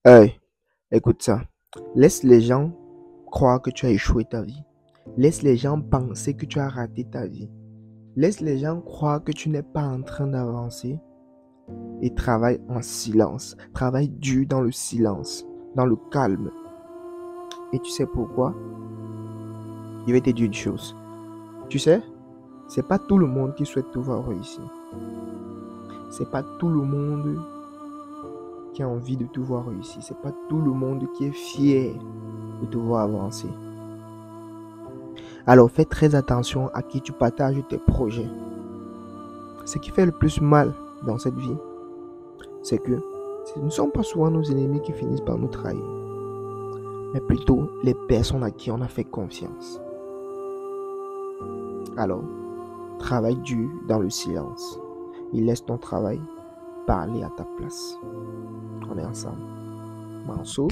Hey, écoute ça. Laisse les gens croire que tu as échoué ta vie. Laisse les gens penser que tu as raté ta vie. Laisse les gens croire que tu n'es pas en train d'avancer et travaille en silence. Travaille dur dans le silence, dans le calme. Et tu sais pourquoi? Je vais te dire une chose. Tu sais, c'est pas tout le monde qui souhaite te voir réussir. C'est pas tout le monde qui a envie de te voir réussir. C'est pas tout le monde qui est fier de te voir avancer. Alors fais très attention à qui tu partages tes projets. Ce qui fait le plus mal dans cette vie, c'est que ce ne sont pas souvent nos ennemis qui finissent par nous trahir, mais plutôt les personnes à qui on a fait confiance. Alors, travaille dur dans le silence et laisse ton travail parler à ta place. On est ensemble. Manso.